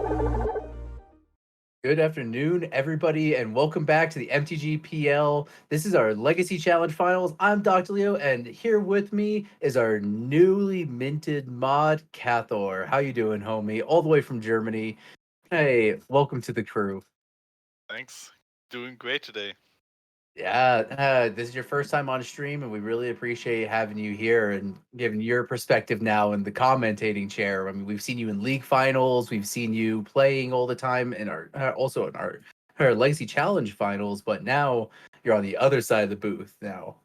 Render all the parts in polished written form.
Good afternoon, everybody, and welcome back to the MTGPL. This is our Legacy Challenge Finals. I'm Dr. Leo, and here with me is our newly minted mod, Cathor. How you doing, homie? All the way from Germany. Hey, welcome to the crew. Thanks. Doing great today. Yeah, this is your first time on stream, and we really appreciate having you here and giving your perspective now in the commentating chair. I mean, we've seen you in league finals, we've seen you playing all the time in our also in our Legacy Challenge finals, but now you're on the other side of the booth now.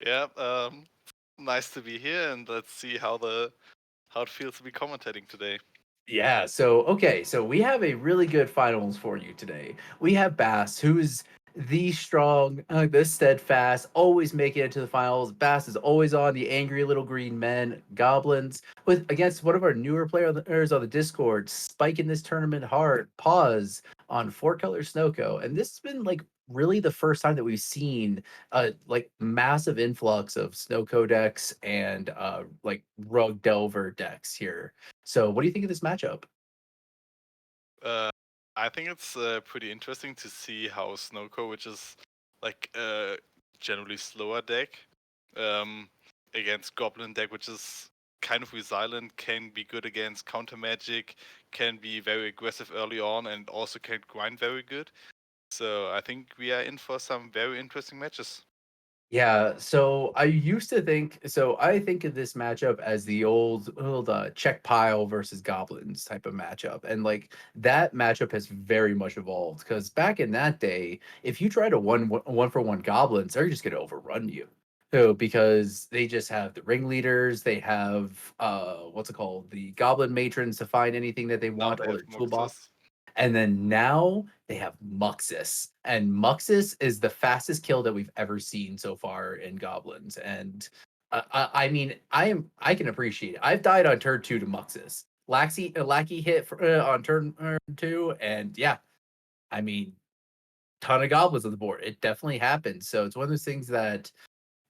Yeah, nice to be here, and let's see how it feels to be commentating today. Yeah, so okay, so we have a really good finals for you today. We have Bass, who's the strong, the steadfast, always making it to the finals. Bass is always on the angry little green men, Goblins, with against one of our newer players on the Discord, spiking this tournament hard. Pause on four color Snowko, and this has been like really the first time that we've seen like massive influx of Snowko decks and like Rug Delver decks here. So, what do you think of this matchup? Uh, I think it's pretty interesting to see how Snowko, which is like a generally slower deck, um, against Goblin deck, which is kind of resilient, can be good against counter magic, can be very aggressive early on, and also can grind very good. So I think we are in for some very interesting matches. Yeah, so I think of this matchup as the old Czech pile versus goblins type of matchup. And like that matchup has very much evolved because back in that day, if you try to one for one goblins, they're just gonna overrun you. So because they just have the ringleaders, they have what's it called? The goblin matrons to find anything that they Now want, they all have their toolbox. Muxus. And then now they have Muxus, and Muxus is the fastest kill that we've ever seen so far in Goblins. And I mean, I can appreciate it. I've died on turn two to Muxus. Lackey hit on turn two, and yeah, I mean, ton of goblins on the board. It definitely happens. So it's one of those things that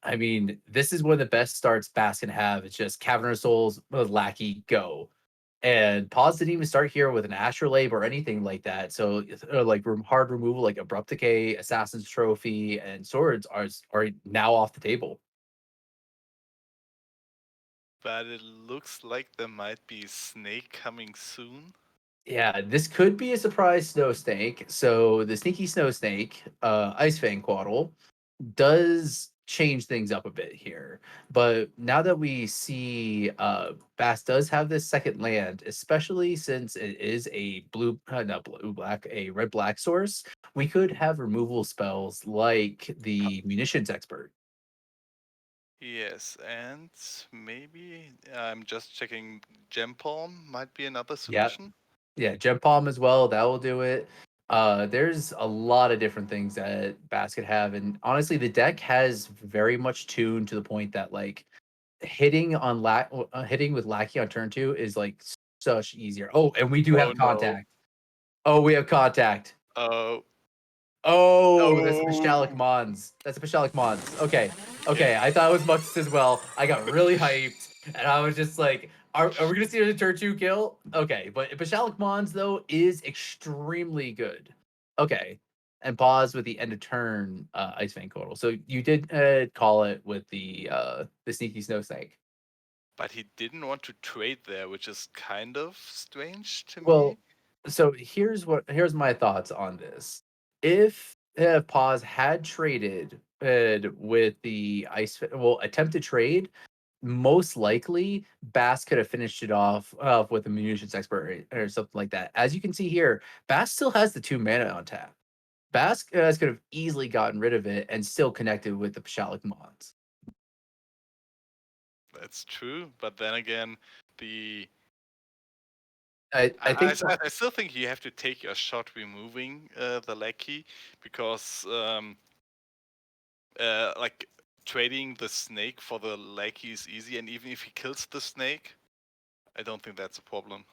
I mean, this is one of the best starts Bass can have. It's just Cavern Souls, Lackey, go. And Pause didn't even start here with an Astrolabe or anything like that. So, like hard removal, like Abrupt Decay, Assassin's Trophy, and Swords are now off the table. But it looks like there might be Snake coming soon. Yeah, this could be a surprise Snow Snake. So the Sneaky Snow Snake, Ice Fang Quaddle, does change things up a bit here. But now that we see Bass does have this second land, especially since it is a not blue black, a red black source, we could have removal spells like the munitions expert. Yes, and maybe I'm just checking Gem Palm might be another Yeah, solution. yeah, Gem Palm as well. That will do it. There's a lot of different things that Bass could have, and honestly, the deck has very much tuned to the point that like hitting with Lackey on turn 2 is, like, such easier. Oh, and we do Oh have no. contact. Oh, we have contact. Oh, Oh, that's a Pashalik oh. Mons. That's a Pashalik Mons. Okay. Okay. Okay, I thought it was Muxus as well. I got really hyped, and I was just like, "Are we gonna see a turn 2 kill?" Okay, but Pashalik Mons, though, is extremely good. Okay, and pause with the end of turn, Ice Fang Coatl. So you did, call it with the Sneaky Snow Snake. But he didn't want to trade there, which is kind of strange to me. Well, so here's my thoughts on this. If Pause had traded with the attempted trade, most likely Bass could have finished it off with a munitions expert or something like that. As you can see here, Bass still has the 2 mana on tap. Bass could have easily gotten rid of it and still connected with the Pashalik Mons. That's true, but then again, the I think I still think you have to take your shot removing the Lackey because like trading the snake for the Lackey is easy, and even if he kills the snake, I don't think that's a problem.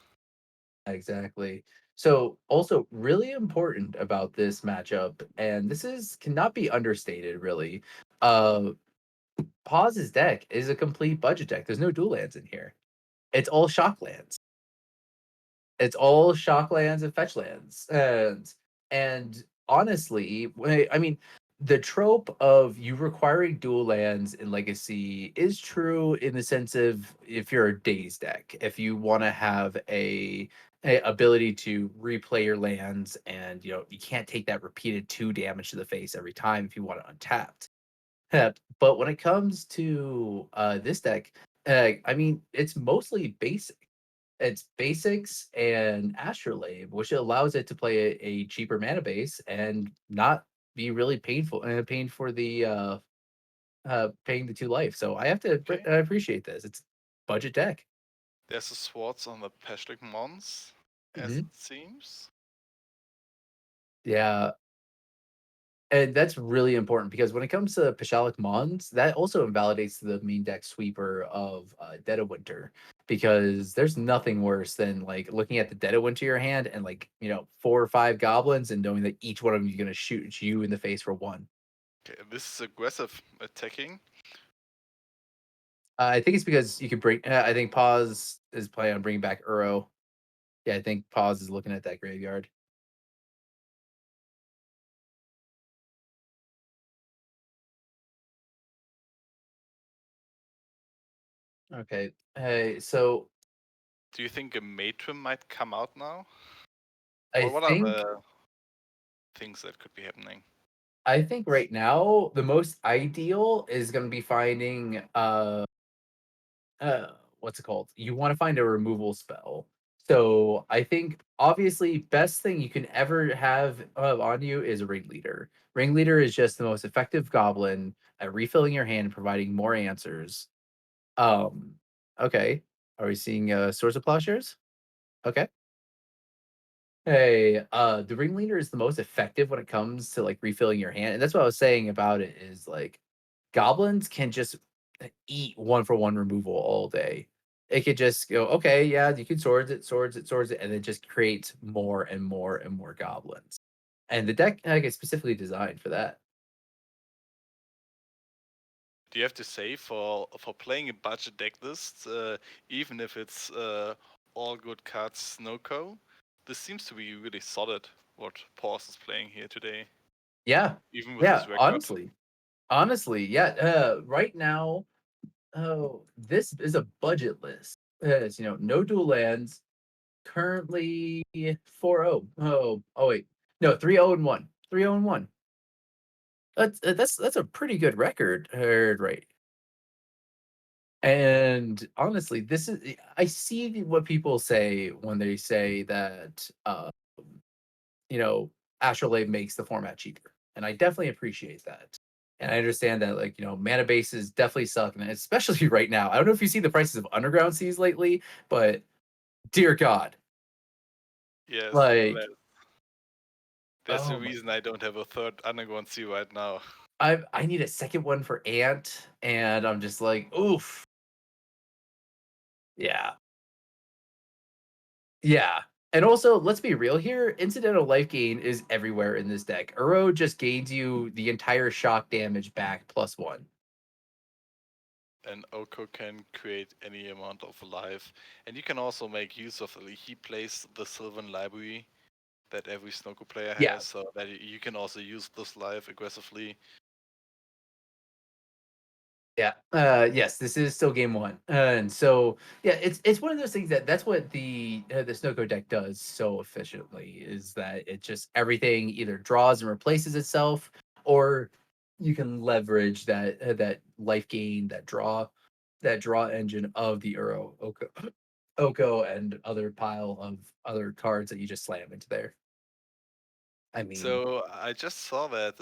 exactly. So, also really important about this matchup, and this is cannot be understated really. Uh Paws's deck is a complete budget deck. There's no dual lands in here. It's all shock lands. It's all shock lands and fetch lands, and honestly, I mean, the trope of you requiring dual lands in Legacy is true in the sense of if you're a Daze deck, if you want to have a ability to replay your lands, and you can't take that repeated 2 damage to the face every time if you want it untapped. But when it comes to this deck, I mean, it's mostly basic. It's basics and Astrolabe, which allows it to play a cheaper mana base and not be really painful pain for the paying the 2 life. So I have to Okay. appreciate this. It's budget deck. There's a swords on the Peshlik Mons, as Hmm. it seems. Yeah, and that's really important because when it comes to Pashalik Mons, that also invalidates the main deck sweeper of Dead of Winter, because there's nothing worse than like looking at the Dead of Winter in your hand and like 4 or 5 goblins and knowing that each one of them is going to shoot you in the face for 1. Okay, this is aggressive attacking. I think it's because you could bring. I think Pause is planning on bringing back Uro. Yeah, I think Pause is looking at that graveyard. Okay. Hey, so Do you think a Matrim might come out now? I What are think the things that could be happening? I think right now the most ideal is going to be finding what's it called? You want to find a removal spell. So I think obviously best thing you can ever have on you is a ringleader. Ringleader is just the most effective goblin at refilling your hand and providing more answers. Um, okay. Are we seeing Swords of Plowshares? Okay. Hey, the ringleader is the most effective when it comes to like refilling your hand. And that's what I was saying about it is like goblins can just eat 1-for-1 removal all day. It could just go, okay, yeah, you can swords it, and it just creates more and more and more goblins. And the deck is specifically designed for that. Do you have to say for playing a budget deck list, even if it's all good cards Snowko, this seems to be really solid. What Pause is playing here today, Yeah. even with Yeah, his record. honestly, yeah. Right now, oh, this is a budget list. It's no dual lands. Currently 4-0. Oh wait. No, 3-0-1. 3-0-1. That's a pretty good record, right? And honestly, this is I see what people say when they say that you know, Astrolabe makes the format cheaper. And I definitely appreciate that. And I understand that like, mana bases definitely suck, and especially right now. I don't know if you see the prices of underground seas lately, but dear God. Yes, Like, that's the oh my reason I don't have a third Underground Sea right now. I need a second one for Ant, and I'm just like, oof. Yeah. Yeah. And also, let's be real here. Incidental life gain is everywhere in this deck. Uro just gains you the entire shock damage back +1. And Oko can create any amount of life. And you can also make use of, he plays the Sylvan Library that every Snowko player Yeah. has, so that you can also use this life aggressively. Yeah. Yes, this is still game one. And so yeah, it's one of those things that's what the Snowco deck does so efficiently, is that it just everything either draws and replaces itself, or you can leverage that life gain, that draw engine of the Oko and other pile of other cards that you just slam into there. I mean, So I just saw that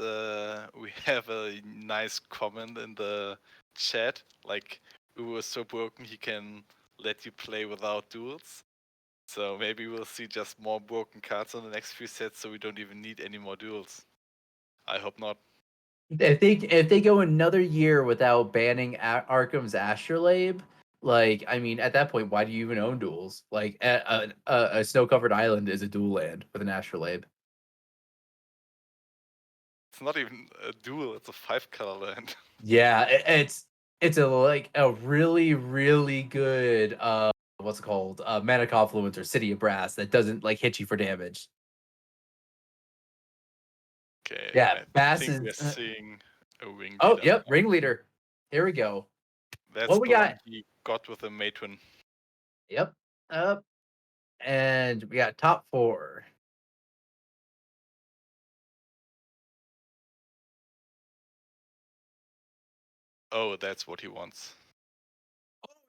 we have a nice comment in the chat, like Uwe is so broken he can let you play without duels. So maybe we'll see just more broken cards on the next few sets, so we don't even need any more duels. I hope not. if they go another year without banning Arkham's Astrolabe, like I mean, at that point, why do you even own duels? Like a snow covered island is a dual land with an Astrolabe. It's not even a duel; it's a 5-color land. Yeah, it's a like a really really good what's it called? Mana Confluence or City of Brass that doesn't like hit you for damage. Okay, Yeah, I Bass think is. we're seeing a wing Oh, leader yep, now. ringleader. Here we go. That's What we the one got? he got with the matron. Yep, up, and we got top four. Oh, that's what he wants.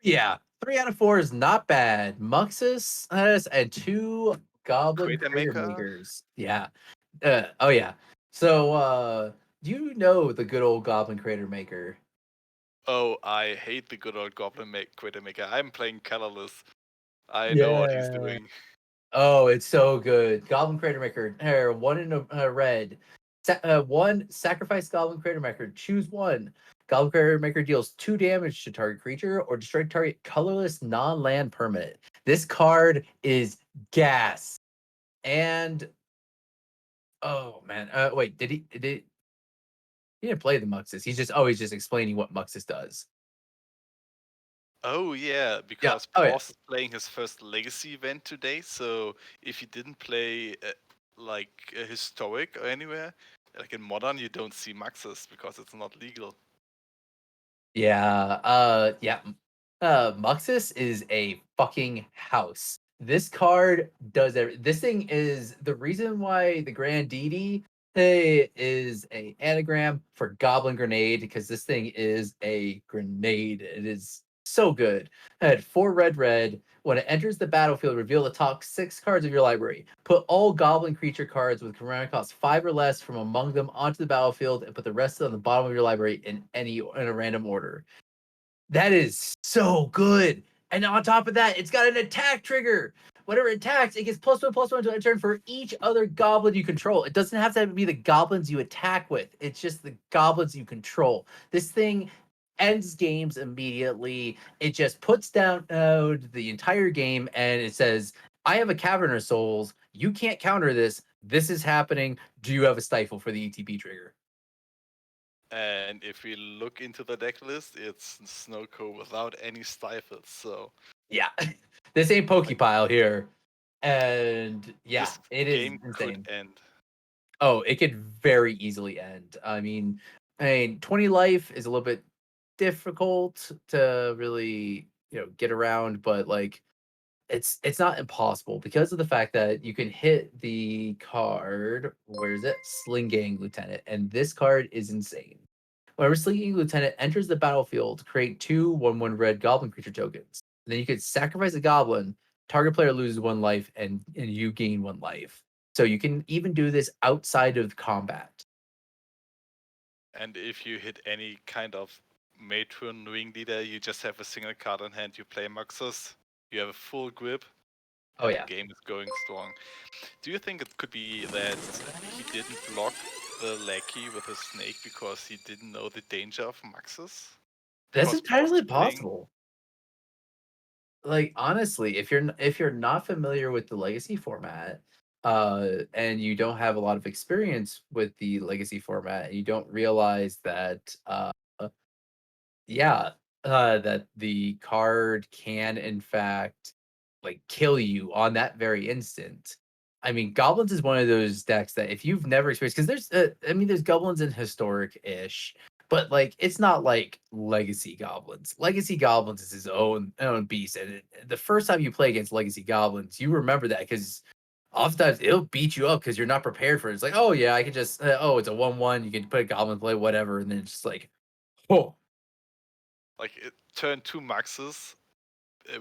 Yeah, 3 out of 4 is not bad. Muxus has and two Goblin Crater Crater Maker? Makers. Yeah. Oh yeah. So do you know the good old Goblin Crater Maker? Oh, I hate the good old Crater Maker. I'm playing colorless. I know what he's Yeah. doing. Oh, it's so good. Goblin Crater Maker. One in a red. One sacrifice Goblin Crater Maker. Choose one. Goblin Crater Maker deals 2 damage to target creature or destroy target colorless non-land permanent. This card is gas. And oh man, wait, he didn't play the Muxus. He's just explaining what Muxus does. Oh yeah, Yeah. because Oh yeah. Paws is playing his first Legacy event today, so if you didn't play like a Historic or anywhere, like in Modern, you don't see Maxes because it's not legal. Yeah. Yeah. Muxus is a fucking house. This card does this thing is the reason why the Grand Deity is a anagram for Goblin Grenade because this thing is a grenade. It is so good. At 4 red. When it enters the battlefield, reveal the top 6 cards of your library. Put all Goblin creature cards with mana cost 5 or less from among them onto the battlefield, and put the rest on the bottom of your library in a random order. That is so good. And on top of that, it's got an attack trigger. Whenever it attacks, it gets +1/+1 to a turn for each other goblin you control. It doesn't have to be the goblins you attack with. It's just the goblins you control. This thing ends games immediately. It just puts down the entire game and it says, I have a Cavern of Souls. You can't counter this. This is happening. Do you have a stifle for the ETB trigger? And if we look into the deck list, it's Snowko without any stifles. So Yeah. This ain't Pokepile here. And yeah, this it is game could insane. end. Oh, it could very easily end. I mean, 20 life is a little bit difficult to really, get around, but like it's not impossible because of the fact that you can hit the card, where is it? Sling Gang Lieutenant, and this card is insane. Whenever Slinging Lieutenant enters the battlefield, create 2/1/1 red goblin creature tokens. Then you could sacrifice a goblin, target player loses 1 life, and you gain 1 life. So you can even do this outside of combat. And if you hit any kind of matron wing leader, you just have a single card in hand. You play Maxus, you have a full grip, Oh and the yeah. game is going strong. Do you think it could be that he didn't block the Lackey with a snake because he didn't know the danger of Maxus? That's Because Paws is entirely playing. possible. Like honestly, if you're not familiar with the legacy format, and you don't have a lot of experience with the legacy format, and you don't realize that yeah, that the card can in fact like kill you on that very instant. I mean, goblins is one of those decks that if you've never experienced, because there's goblins in historic-ish, but like it's not like legacy goblins. Legacy goblins is his own beast, and the first time you play against legacy goblins, you remember that because oftentimes it'll beat you up because you're not prepared for it. It's like, oh yeah, I can just it's a 1/1. You can put a goblin play whatever, and then it's just like, oh. Like it turn 2 Maxes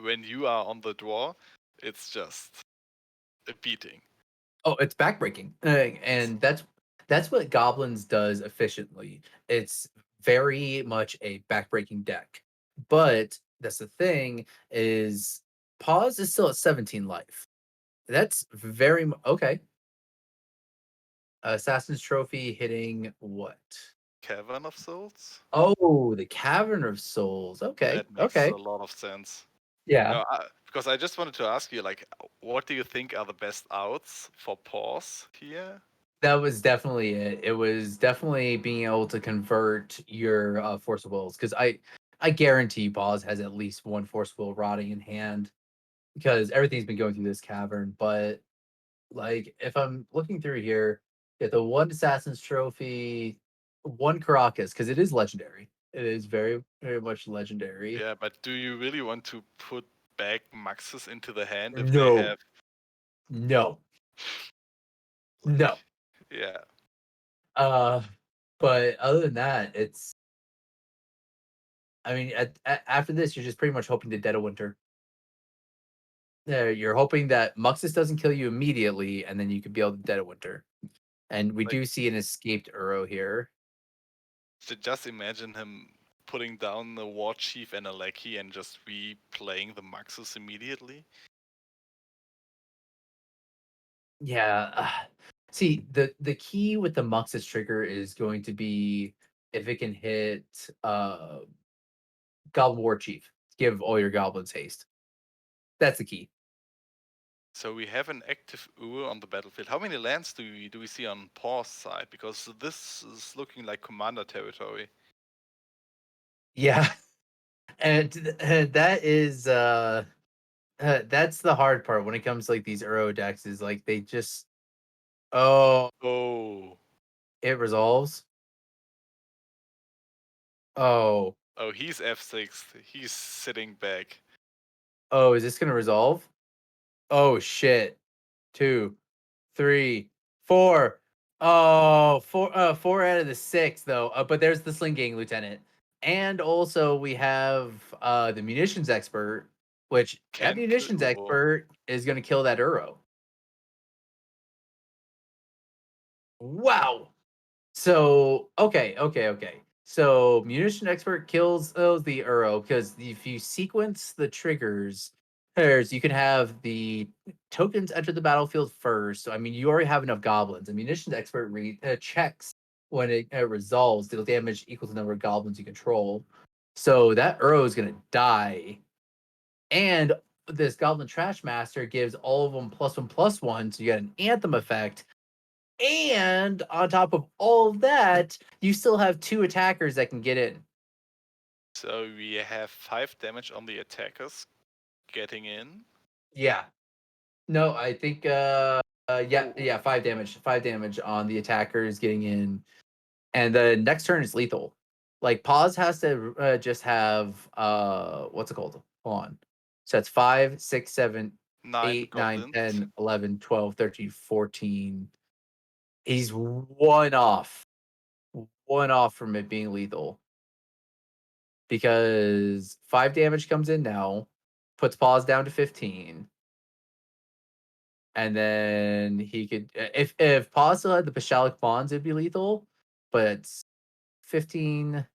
when you are on the draw, it's just a beating. Oh, it's backbreaking, It's and that's what Goblins does efficiently. It's very much a backbreaking deck, but that's the thing is Pause is still at 17 life. That's very okay. Assassin's Trophy hitting what? Cavern of Souls. Oh, the Cavern of Souls. Okay, That makes a okay, lot of sense. yeah. No, because I just wanted to ask you, like, what do you think are the best outs for Paws here? That was definitely it. It was definitely being able to convert your Force of Wills because I guarantee Boz has at least one Force of Will rotting in hand. because everything's been going through this cavern. But like, if I'm looking through here, get the one Assassin's Trophy, one Caracas, because it is legendary. It is very, very much legendary. Yeah, but do you really want to put back Maxes into the hand if they No, have no, no. like yeah. Uh, but other than that, it's. I mean, after this, you're just pretty much hoping to Dead of Winter. You're hoping that Muxus doesn't kill you immediately, and then you could be able to Dead of Winter. And we Like do see an escaped Uro here. just imagine him putting down the War Chief and a Lackey and just replaying the Maxes immediately. Yeah. See, the key with the Muxus trigger is going to be if it can hit Goblin War Chief. Give all your goblins haste. That's the key. So we have an active Ur on the battlefield. How many lands do we see on Paul's side? Because this is looking like commander territory. Yeah. And that is that's the hard part when it comes to like these Uro decks is like they just oh Oh. it resolves. Oh. Oh, he's F6. He's sitting back. Oh, is this gonna resolve? Oh shit. 2, 3, 4. Oh, 4 out of the 6 though. But there's the Sling Gang Lieutenant. And also we have the munitions expert, which that Can't kill munitions Ur. expert is gonna kill that Uro. Wow. So okay. So munition expert kills the Uro because if you sequence the triggers, you can have the tokens enter the battlefield first. So I mean, you already have enough goblins. A munitions expert checks when it resolves, deal damage equal to the number of goblins you control. So that Uro is gonna die, and this Goblin Trash Master gives all of them +1/+1, so you got an anthem effect. And on top of all of that, you still have 2 attackers that can get in. So we have 5 damage on the attackers getting in. Yeah. No, I think Oh, yeah, 5 damage. 5 damage on the attackers getting in. And the next turn is lethal. Like pause has to just have what's it called? Hold on. So that's 5, 6, 7, 9 8, 9, goblins. 10, 11, 12, 13, 14. He's one off. One off from it being lethal. Because 5 damage comes in now, puts pause down to 15, and then he could if pause still had the Pashalic Bonds, it'd be lethal, but it's 15,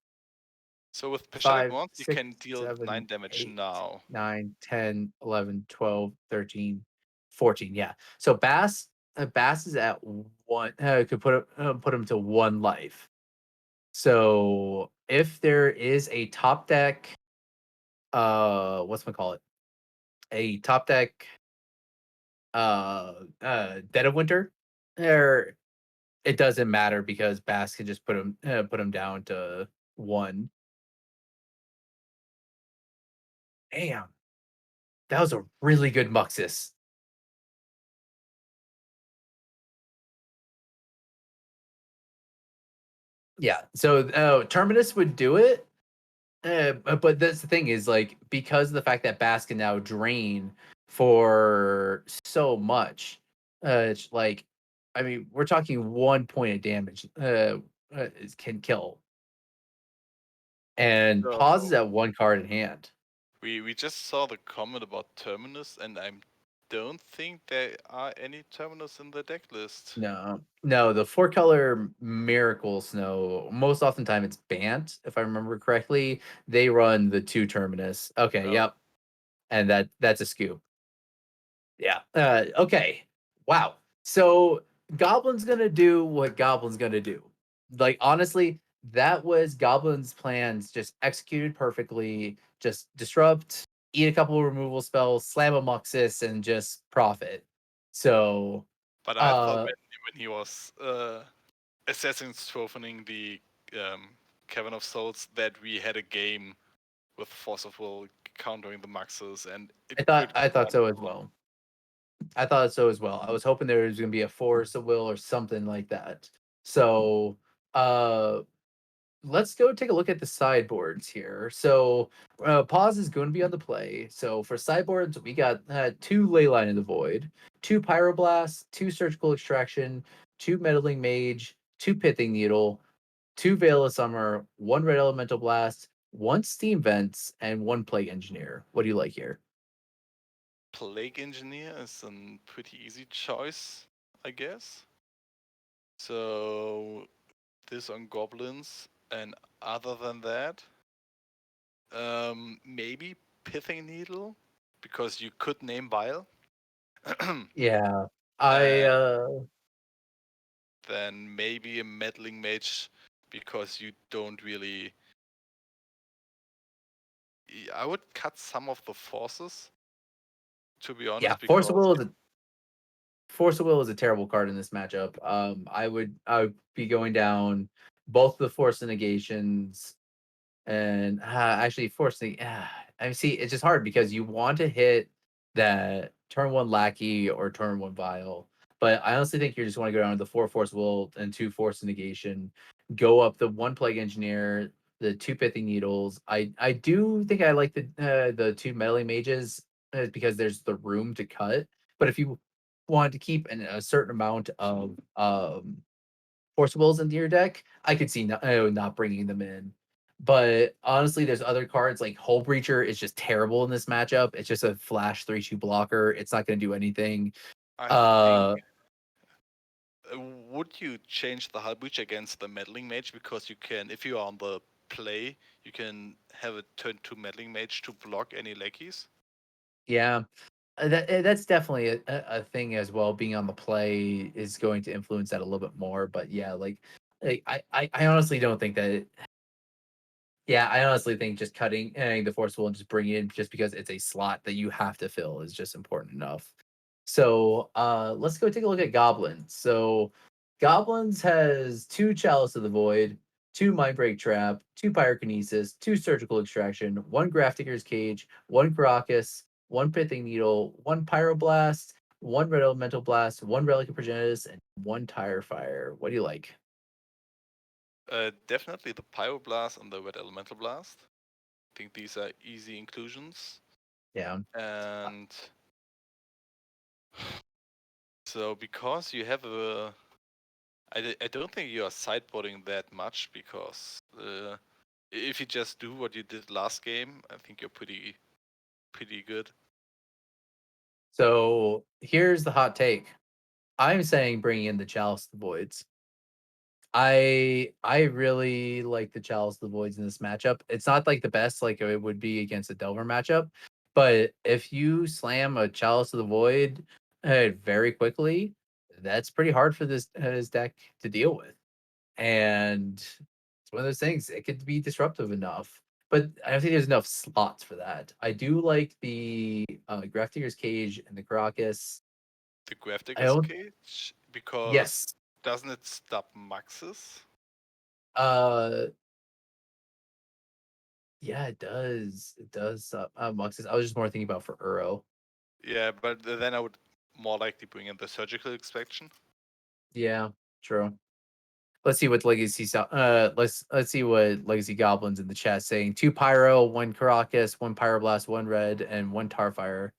So with Pashalic 5, Wands, you 6, can deal 9 7, damage 8, now. 9, 10, 11, 12, 13, 14. Yeah. So Bass is at 1 could put him to 1 life. So if there is a top deck, what's gonna call it? A top deck Dead of Winter, or it doesn't matter because Bass can just put him down to 1. Damn, that was a really good Muxus. Yeah, so Terminus would do it, but that's the thing is like because of the fact that Bass can now drain for so much, it's like I mean we're talking 1 point of damage can kill, and Pause is So at 1 card in hand. we just saw the comment about Terminus, and I don't think there are any Terminus in the deck list. No, the 4 color Miracle Snow, most oftentimes it's Bant, if I remember correctly. They run the 2 Terminus. Okay, Oh, yep. And that's a scoop. Yeah. Okay. Wow. So Goblin's gonna do what Goblin's gonna do. Like honestly, that was Goblin's plans just executed perfectly. Just disrupt, eat a couple of removal spells, slam a Muxus, and just profit. So but I thought uh when he was Assassin's Trophying the Cavern of Souls that we had a game with Force of Will countering the Maxes, and it I thought could I go thought on so for as long. well. I thought so as well. I was hoping there was gonna be a force of will or something like that. So uh let's go take a look at the sideboards here. So pause is going to be on the play. So for sideboards, we got two Leyline in the Void, two Pyroblast, two Surgical Extraction, two Meddling Mage, two Pithing Needle, two Veil of Summer, one Red Elemental Blast, one Steam Vents, and one Plague Engineer. What do you like here? Plague Engineer is a pretty easy choice, I guess. So this on Goblins, and other than that, maybe Pithing Needle, because you could name Vile. Yeah, I And then maybe a Meddling Mage, because you don't really. I would cut some of the forces, to be yeah, honest, because Force of Will is a terrible card in this matchup. I would be going down both the Force of Negations and actually forcing. I see it's just hard because you want to hit that turn one lackey or turn one vial, but I honestly think you just want to go down to the four force will and two force negation, go up the one plague engineer, the two pithing needles. I do think I like the two meddling mages because there's the room to cut, but if you want to keep a certain amount of Force Wills into your deck, I could see not bringing them in. But honestly, there's other cards like Hull Breacher is just terrible in this matchup. It's just a flash 3/2 blocker. It's not going to do anything. I think. Uh, Would you change the Hull Breach against the Meddling Mage? Because you can, if you are on the play, you can have a turn 2 Meddling Mage to block any lackeys. yeah, that's definitely a thing as well. Being on the play is going to influence that a little bit more. But yeah, like I honestly don't think that yeah, I honestly think just cutting the force will and just bring it in just because it's a slot that you have to fill is just important enough. So let's go take a look at goblins. So goblins has two chalice of the void, two mindbreak trap, two pyrokinesis, two surgical extraction, one grafdigger's cage, one Caracas, one pithing needle, one pyroblast, one red elemental blast, one relic of progenitus, and one tire fire. What do you like? Definitely the Pyroblast and the Red Elemental Blast. I think these are easy inclusions. Yeah. And so, because you have a. I don't think you are sideboarding that much, because if you just do what you did last game, I think you're pretty good. So here's the hot take. I'm saying bringing in the Chalice of the Voids. I really like the Chalice of the Voids in this matchup. It's not like the best like it would be against a Delver matchup, but if you slam a Chalice of the Void very quickly, that's pretty hard for this deck to deal with. And it's one of those things. It could be disruptive enough, but I don't think there's enough slots for that. I do like the Grafdigger's Cage and the Caracas. The I Grafdigger's don't. Cage, because Yes. doesn't it stop Maxes? Uh, yeah, it does. It does. Muxus. I was just more thinking about for Uro. Yeah, but then I would more likely bring in the surgical inspection. Yeah, true. Let's see what let's see what Legacy Goblins in the chat saying. Two Pyro, one Caracas, one Pyroblast, one Red, and one Tarfire.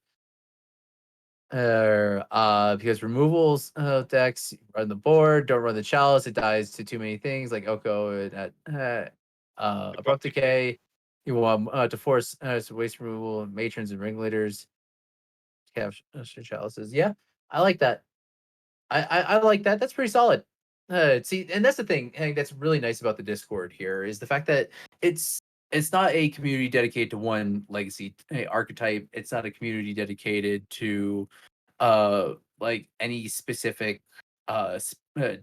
Because removals decks run the board, don't run the chalice, it dies to too many things like Oko and Abrupt Abrupt Decay. Decay. You want to force waste removal, matrons and ringleaders, capture chalices. Yeah, I like that. I like that. That's pretty solid. See, and that's the thing. I think that's really nice about the Discord here is the fact that it's it's not a community dedicated to one legacy archetype. It's not a community dedicated to like any specific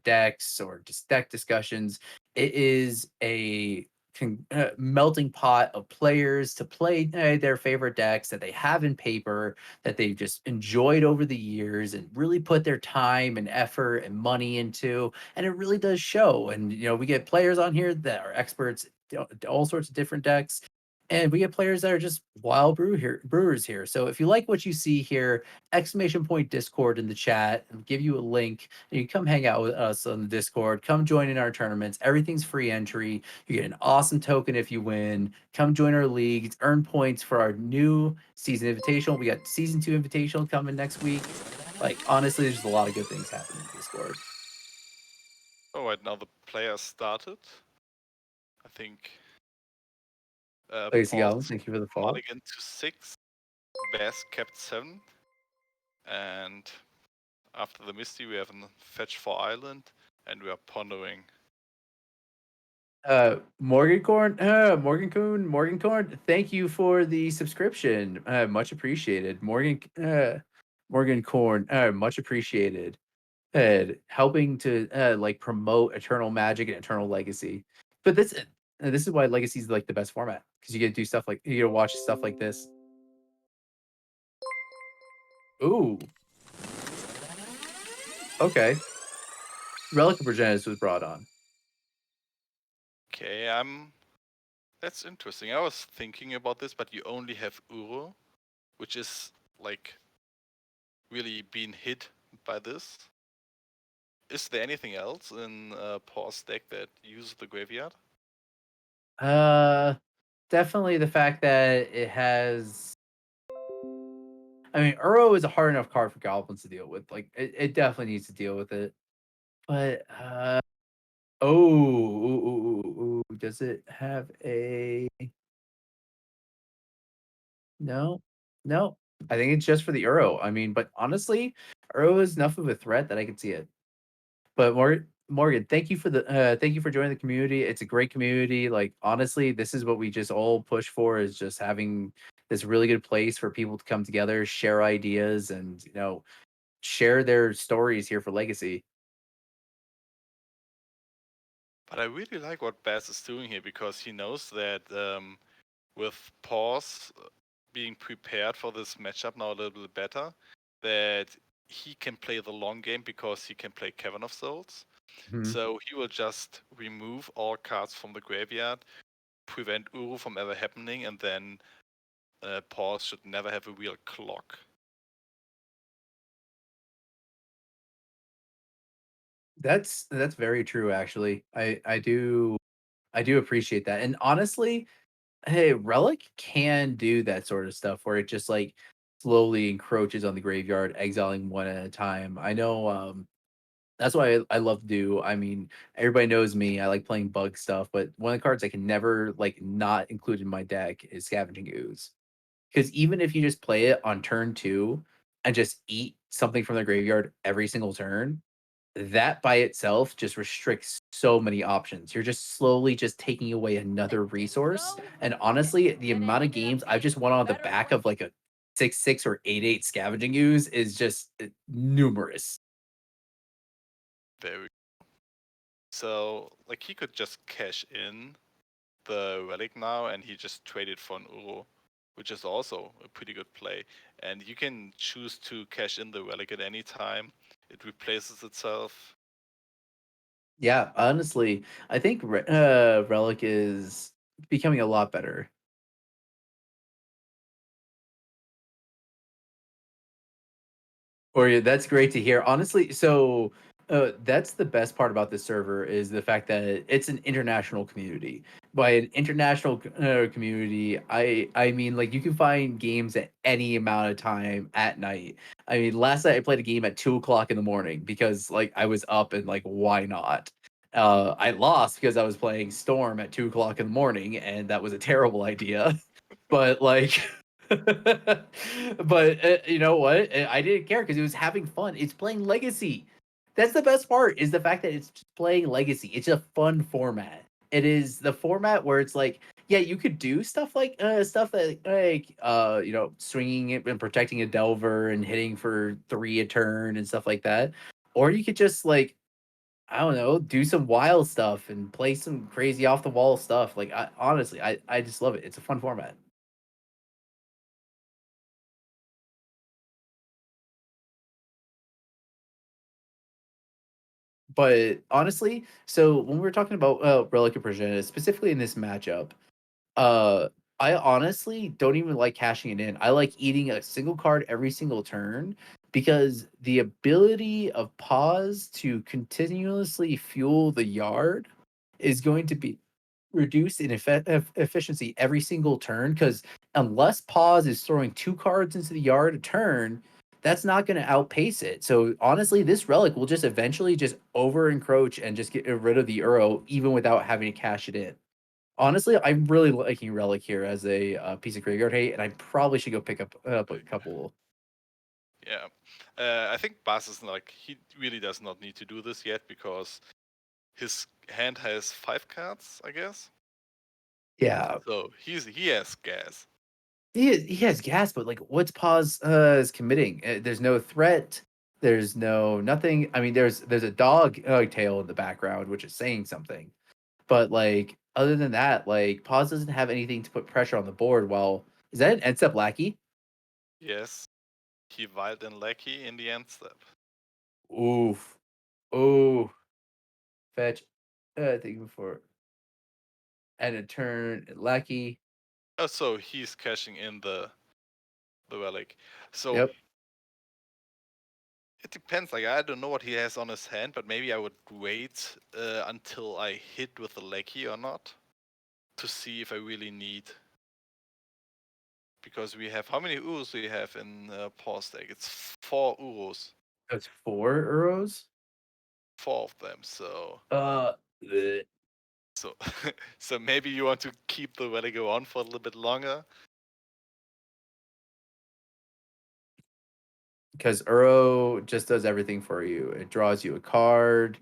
decks or just deck discussions. It is a melting pot of players to play their favorite decks that they have in paper that they've just enjoyed over the years and really put their time and effort and money into, and it really does show. And we get players on here that are experts all sorts of different decks, And we get players that are just wild brewers here. So if you like what you see here, exclamation point Discord in the chat, and give you a link. And you come hang out with us on the Discord. Come join in our tournaments. Everything's free entry. You get an awesome token if you win. Come join our leagues. Earn points for our new season invitational. We got season 2 invitational coming next week. Like honestly, there's just a lot of good things happening in Discord. Oh, right now the players started. I think Legacy Goblins, Paul's thank you for the follow. mulligan to 6, Bass kept 7, and after the Misty we have a fetch for Island, and we are pondering. Morgan Corn, thank you for the subscription. Much appreciated. Morgan Corn, much appreciated. Helping to like promote Eternal Magic and Eternal Legacy. But this is why Legacy is like the best format because you get to do stuff like you get to watch stuff like this. Ooh, okay. Relic of Progenitus was brought on. Okay, that's interesting. I was thinking about this, but you only have Uro, which is like really being hit by this. Is there anything else in Paul's deck that uses the graveyard? Definitely the fact that it has. I mean, Uro is a hard enough card for Goblins to deal with. Like, it definitely needs to deal with it. But does it have a no? No. I think it's just for the Uro. I mean, but honestly, Uro is enough of a threat that I can see it. But Morgan, thank you for joining the community. It's a great community. Like honestly, this is what we just all push for is just having this really good place for people to come together, share ideas, and share their stories here for Legacy. But I really like what Bass is doing here because he knows that with Pause being prepared for this matchup now a little bit better, that he can play the long game because he can play Cavern of Souls. Mhm. So he will just remove all cards from the graveyard, prevent Uru from ever happening, and then Pause should never have a real clock. That's very true. Actually, I do appreciate that. And honestly, hey, Relic can do that sort of stuff where it just like slowly encroaches on the graveyard, exiling one at a time. I know that's what I love to do. I mean, everybody knows me. I like playing bug stuff, but one of the cards I can never like not include in my deck is Scavenging Ooze. Because even if you just play it on turn 2 and just eat something from the graveyard every single turn, that by itself just restricts so many options. You're just slowly just taking away another resource. And honestly, the amount of games I've just won on the back of like a 6/6 or 8/8 Scavenging Ooze is just numerous. Very. So like he could just cash in the relic now and he just traded for an Uru, which is also a pretty good play. And you can choose to cash in the relic at any time. It replaces itself. Yeah, honestly, I think Relic is becoming a lot better. Or yeah, that's great to hear. Honestly, so that's the best part about this server is the fact that it's an international community. By an international community, I mean like you can find games at any amount of time at night. I mean, last night I played a game at 2 o'clock in the morning because like I was up and like why not? I lost because I was playing Storm at 2 o'clock in the morning, and that was a terrible idea. But like but you know what? I didn't care because it was having fun. It's playing Legacy. That's the best part is the fact that it's just playing Legacy. It's a fun format. It is the format where it's like, yeah, you could do stuff that swinging it and protecting a Delver and hitting for 3 a turn and stuff like that. Or you could just like I don't know, do some wild stuff and play some crazy off the wall stuff. Like honestly, I just love it. It's a fun format. But honestly, so when we're talking about Relic of Progenitus, specifically in this matchup, uh, I honestly don't even like cashing it in. I like eating a single card every single turn because the ability of pause to continuously fuel the yard is going to be reduced in efficiency every single turn. Because unless pause is throwing 2 cards into the yard a turn, that's not going to outpace it. So honestly, this relic will just eventually just over encroach and just get rid of the Uro even without having to cash it in. Honestly, I'm really liking Relic here as a piece of graveyard hate, and I probably should go pick up a couple. Yeah, I think Bas is like he really does not need to do this yet because his hand has 5 cards, I guess. Yeah, So he has gas. he has gas, but like, what's Pause is committing? There's no threat. There's no nothing. I mean, there's a dog tail in the background, which is saying something. But like, other than that, like, Pause doesn't have anything to put pressure on the board. Well, is that an end step lackey? Yes, he wild and lucky in the end step. Oof. Ooh. Fetch. Thank you before. And a turn lackey. Oh, so he's cashing in the relic. So Yep. it depends. Like I don't know what he has on his hand, but maybe I would wait until I hit with the lucky or not to see if I really need. Because we have how many Urus we have in pause deck? It's 4 Urus, That's 4 euros. 4 of them. So Bleh. so so maybe you want to keep the relic on for a little bit longer. Because Uro just does everything for you. It draws you a card.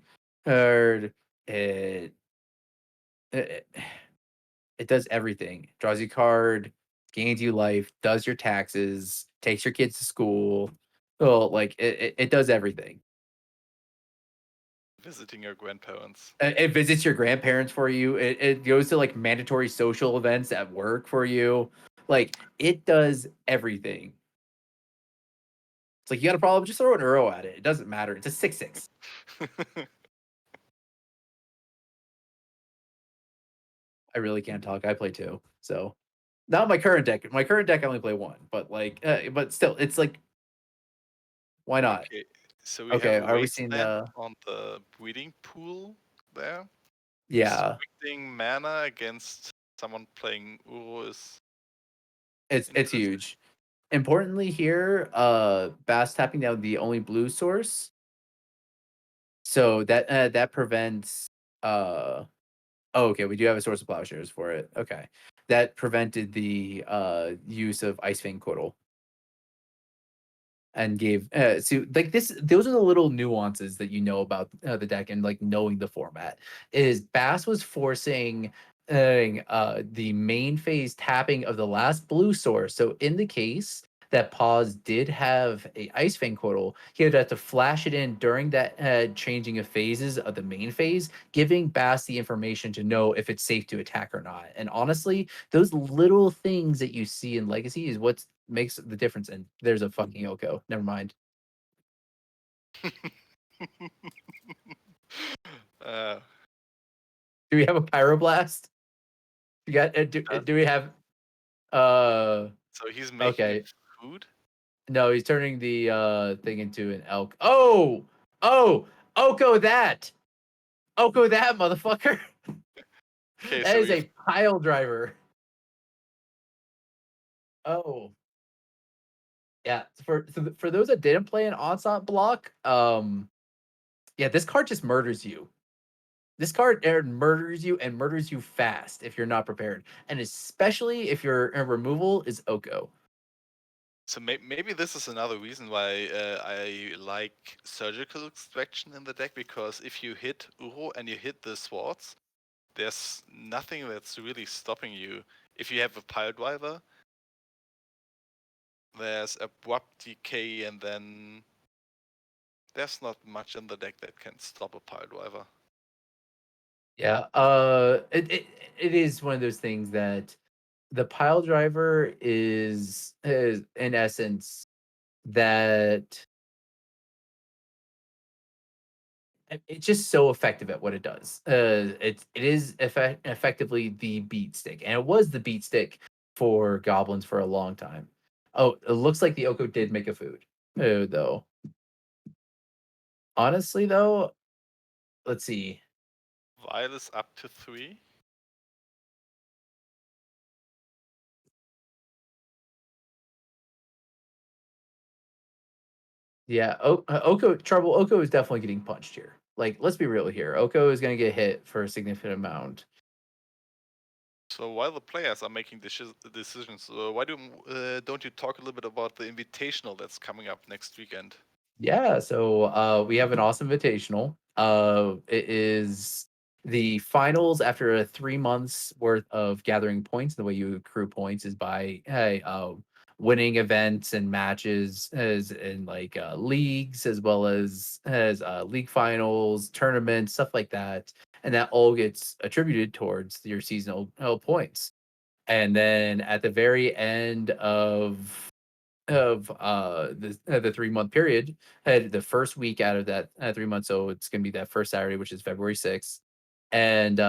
It it, it does everything. Draws you a card, gains you life, does your taxes, takes your kids to school. Well, like it does everything. Visiting your grandparents. It visits your grandparents for you. It goes to like mandatory social events at work for you. Like it does everything. It's like you got a problem, just throw an Uro at it. It doesn't matter. It's a 6/6. I really can't talk. I play 2. So, not my current deck. My current deck I only play 1, but like but still, it's like why not? Okay, so we have Okay, a are we seeing wasteland on the breeding pool there. yeah, Restricting mana against someone playing Uro is it's interesting. huge. Importantly here, Bass tapping down the only blue source. So that prevents oh, okay, we do have a source of plowshares for it. Okay. That prevented the use of Ice Fang Coatl. And gave so like this those are the little nuances that you know about the deck and like knowing the format is Bass was forcing the main phase tapping of the last blue source. So in the case that Pause did have a Ice Fang Coatl, he would have to flash it in during that changing of phases of the main phase, giving Bass the information to know if it's safe to attack or not. And honestly, those little things that you see in Legacy is what makes the difference. And there's a fucking Oko. Never mind. uh, Do we have a pyroblast? You got? does- Do we have? Uh. so he's making it Okay. food. No, he's turning the thing into an elk. Oh. Oh. Oko that. Oko that motherfucker. Okay, That so is we've a pile driver. Oh. Yeah. For those that didn't play an onslaught block, yeah, this card just murders you. This card murders you and murders you fast if you're not prepared, and especially if your removal is Oko. so maybe this is another reason why I like surgical extraction in the deck because if you hit Uro and you hit the swords, there's nothing that's really stopping you. If you have a pile driver, there's abrupt decay, and then there's not much in the deck that can stop a pile driver. Yeah, it is one of those things that the pile driver is in essence that it's just so effective at what it does. It is effectively the beat stick, and it was the beat stick for goblins for a long time. Oh, it looks like the Oko did make a food, though. Honestly, though, let's see. Vile is up to 3. Yeah, Oko trouble. Oko is definitely getting punched here. Like, let's be real here. Oko is going to get hit for a significant amount. So while the players are making decisions, why don't you talk a little bit about the invitational that's coming up next weekend? Yeah, so we have an awesome invitational. It is the finals after a 3 months worth of gathering points. The way you accrue points is by winning events and matches as in like leagues as well as league finals, tournaments, stuff like that, and that all gets attributed towards your seasonal points. And then at the very end of the 3 month period, had the first week out of that 3 months, so it's gonna be that first Saturday, which is February 6th. And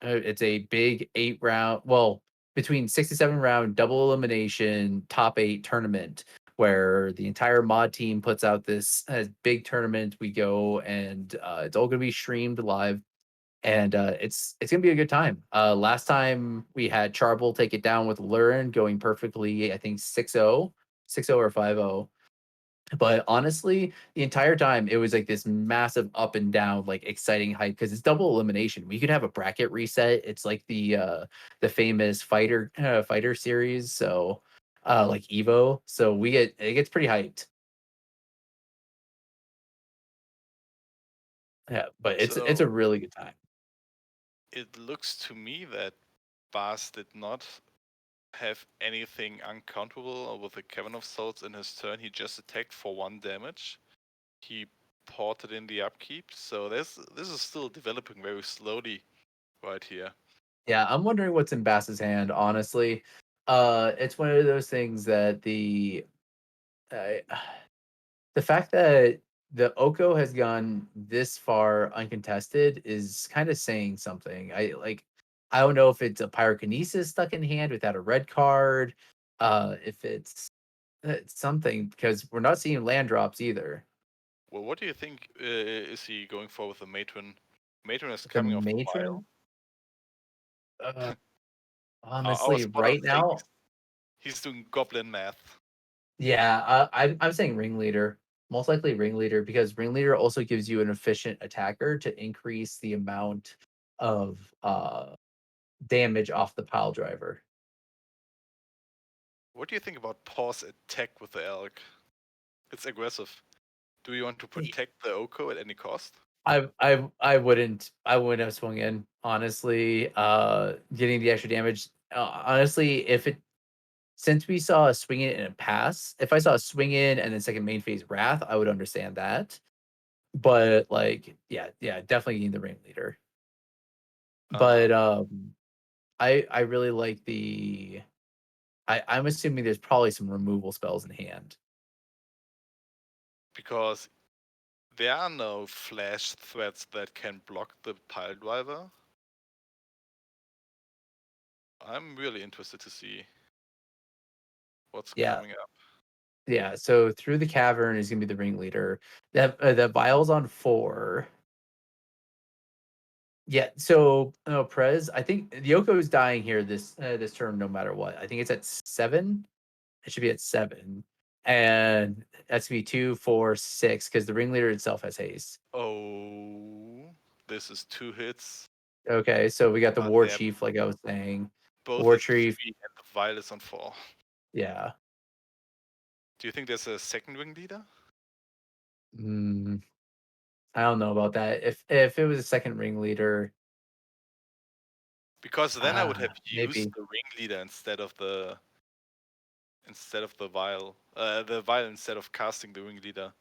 it's a big 8 round, well, between 6 to 7 round double elimination top 8 tournament where the entire mod team puts out this big tournament. We go and it's all gonna be streamed live, and it's gonna be a good time. Last time we had Charble take it down with Lurin going perfectly, I think 6-0, 6-0 or 5-0. But honestly, the entire time it was like this massive up and down, like exciting hype because it's double elimination. We could have a bracket reset. It's like the famous fighter series. So like Evo. So it gets pretty hyped. Yeah, but it's So a really good time. it looks to me that Bas did not have anything uncountable with the Cavern of Souls in his turn. He just attacked for 1 damage. He ported in the upkeep, so this is still developing very slowly right here. Yeah, I'm wondering what's in Bass's hand, honestly. It's one of those things that uh, the fact that the Oko has gone this far uncontested is kind of saying something. I don't know if it's a pyrokinesis stuck in hand without a red card, if it's something because we're not seeing land drops either. Well, what do you think is he going for with the Matron? Matron is The coming off the Vile. matron, uh, I was honestly, spot on right saying now, he's doing goblin math. yeah, I'm saying ringleader, most likely ringleader because ringleader also gives you an efficient attacker to increase the amount of damage off the pile driver. What do you think about Paws attack with the Elk? It's aggressive. Do you want to Y- protect the Oko at any cost? I wouldn't have swung in, honestly. Getting the extra damage. Honestly, if it since we saw a swing in and a pass, if I saw a swing in and then second main phase wrath, I would understand that. But like, yeah, definitely getting the ringleader. But Um, I really like I'm assuming there's probably some removal spells in hand. because there are no flash threats that can block the pile driver. I'm really interested to see what's Yeah, coming up. yeah. So through the cavern is gonna be the ringleader. The vials on 4. Yeah. So Prez, I think Yoko is dying here this turn no matter what. I think it's at 7. It should be at 7, and that's gonna be 2, 4, 6 because the ringleader itself has haste. Oh, this is 2 hits, Okay, so we got the but war they're chief, like I was saying, both war at chief. 3 and the Vile is on 4. Yeah. Do you think there's a second ringleader? Mm, I don't know about that. If it was a second ringleader, Because then I would have used maybe. the ringleader instead of the Vile. The Vile instead of casting the ringleader.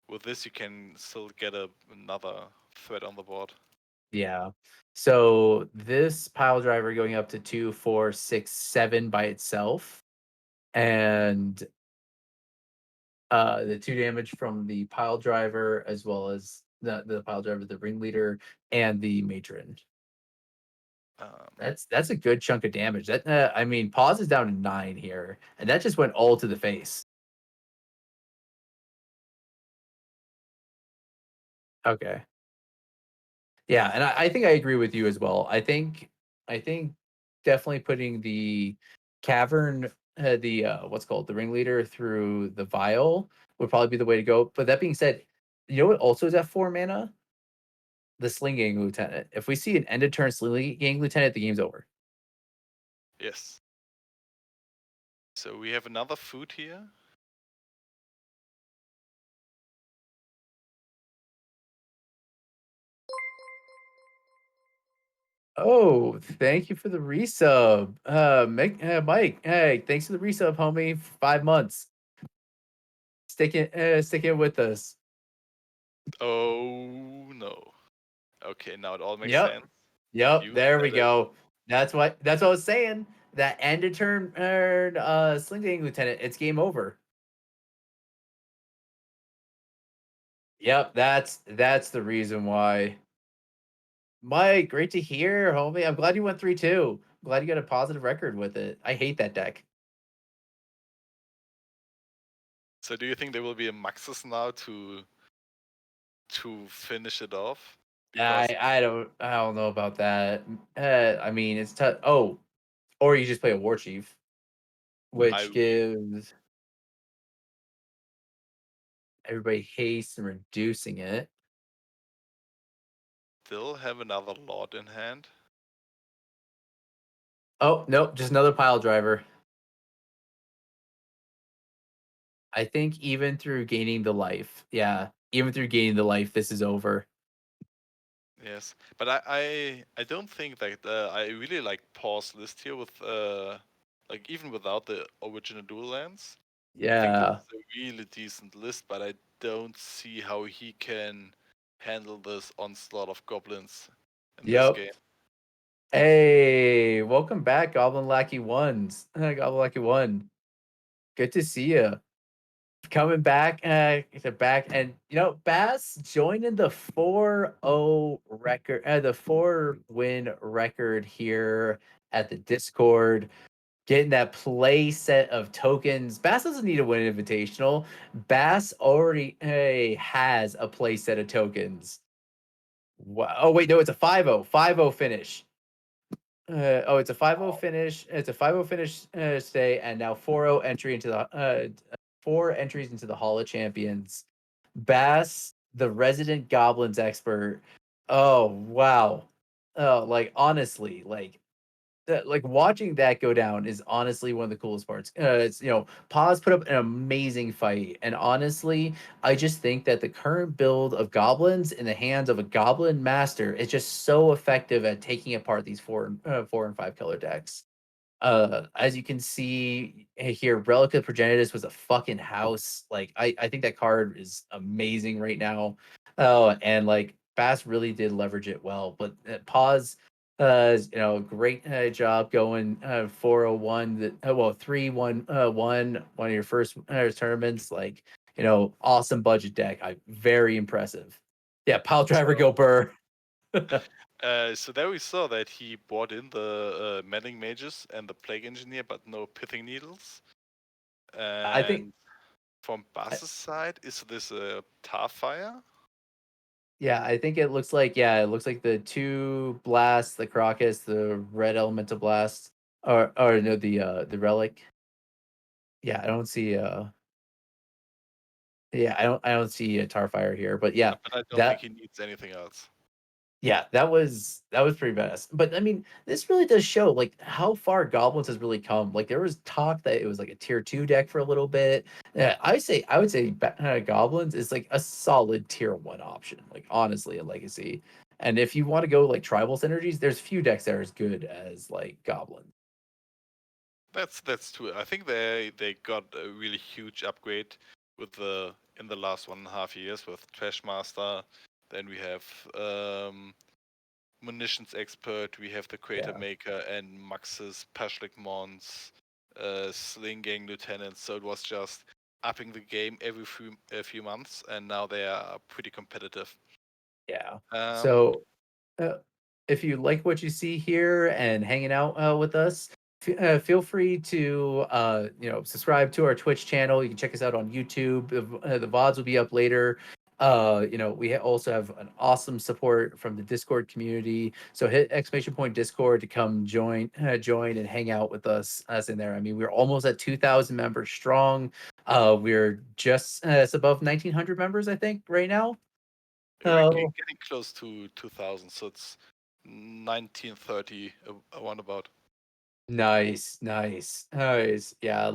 With this, you can still get another threat on the board. Yeah. So this pile driver going up to 2, 4, 6, 7 by itself, and the 2 damage from the pile driver as well as the pile driver, the ringleader, and the matron. Um, That's a good chunk of damage. That I mean, pause is down to 9 here, and that just went all to the face. Okay. Yeah, and I think I agree with you as well. I think definitely putting the cavern, the what's called the ringleader through the vial would probably be the way to go. But that being said, you know what also is at 4 mana? The Sling Gang Lieutenant. If we see an end of turn Sling Gang Lieutenant, the game's over. yes. So we have another food here. Oh, thank you for the resub. Mike, hey, thanks for the resub, homie. For 5 months. Sticking with us. Oh no. Okay, now it all makes Yep. sense. Yep, You there we said it. go. That's what I was saying. That end of turn Sling Gang Lieutenant, it's game over. Yep, that's the reason why. Mike, great to hear, homie. I'm glad you went 3-2. Glad you got a positive record with it. I hate that deck. So do you think there will be a Maxis now to finish it off? Because I don't know about that. I mean, it's tough. Oh, or you just play a War Chief, I which gives everybody haste and reducing it. still have another Lord in hand. Oh, nope, just another pile driver. I think even through gaining the life, yeah, even through gaining the life, this is over. Yes, but I don't think that I really like Paul's list here with like even without the original dual lands. I think this Yeah. is a really decent list, but I don't see how he can handle this onslaught of goblins in this Yep. game. Hey, welcome back, Goblin Lackey Ones. Goblin Lackey One. Good to see you. Coming back, to back, and Bass joining the 4-0 record, the 4-win record here at the Discord. Getting that play set of tokens. Bass doesn't need to win an invitational. Bass already has a play set of tokens. Wow. Oh, wait, no, it's a 5-0. 5-0 finish. It's a 5-0 finish. It's a 5-0 finish today, and now 4-0 entry into the 4 entries into the Hall of Champions. Bass, the resident Goblins expert. Oh wow. Oh, like honestly, like watching that go down is honestly one of the coolest parts. It's Paz put up an amazing fight, and honestly, I just think that the current build of goblins in the hands of a goblin master is just so effective at taking apart these 4 and 5 color decks. As you can see here, Relic of Progenitus was a fucking house. Like I think that card is amazing right now. Oh, and like Bass really did leverage it well. But Pause, great job going 401. Well 3-1 one of your first tournaments. Like awesome budget deck. I very impressive. Yeah, Pile Driver So go Burr. so there we saw that he brought in the Meddling Mages and the Plague Engineer, but no Pithing Needles. I think And from Bass's side, is this a Tarfire? Yeah, I think it looks like the two blasts, the Crocus, the red elemental blast, or no, the relic. Yeah, I don't see I don't see a Tarfire here, but yeah, But I don't think that he needs anything else. yeah, that was pretty badass. But I mean, this really does show like how far Goblins has really come. Like there was talk that it was like a tier 2 deck for a little bit. Yeah, I would say Goblins is like a solid tier 1 option. Like honestly, a legacy. And if you want to go like tribal synergies, there's few decks that are as good as like Goblins. That's true. I think they got a really huge upgrade with the in the last 1.5 years with Trashmaster. Then we have Munitions Expert, we have the Creator Yeah, Maker and Max's Pashlik Mons, Sling Gang Lieutenants. So it was just upping the game every few months, and now they are pretty competitive. yeah. Um, So uh, if you like what you see here and hanging out with us, feel free to subscribe to our Twitch channel. You can check us out on YouTube. The VODs will be up later. We also have an awesome support from the Discord community. So hit exclamation point Discord to come join and hang out with us in there. I mean, we're almost at 2,000 members strong. We're just it's above 1,900 members, I think, right now. We're Oh, getting close to 2000, so it's 1930 around about. nice, nice, nice. Yeah,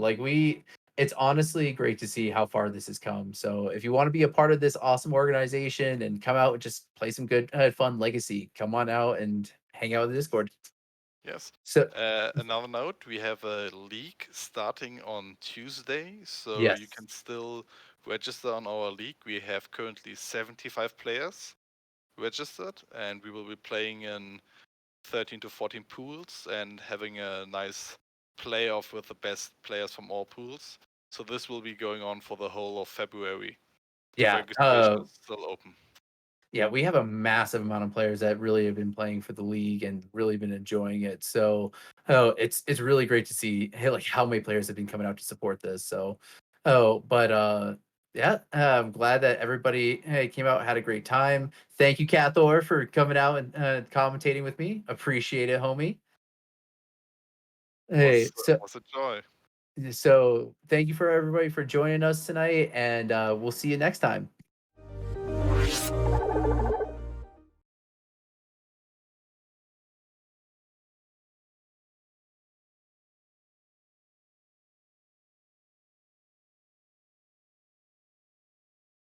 it's honestly great to see how far this has come. So if you want to be a part of this awesome organization and come out and just play some good, fun legacy, come on out and hang out with the Discord. Yes. So Another note, we have a league starting on Tuesday, so you yes, can still register on our league. We have currently 75 players registered, and we will be playing in 13 to 14 pools and having a nice playoff with the best players from all pools. So this will be going on for the whole of February. The yeah. registration is still open. Yeah, we have a massive amount of players that really have been playing for the league and really been enjoying it. So, it's really great to see hey, like how many players have been coming out to support this. So, but yeah, I'm glad that everybody came out had a great time. Thank you, Cathor, for coming out and commentating with me. Appreciate it, homie. Hey, Was a joy. so thank you for everybody for joining us tonight, and we'll see you next time.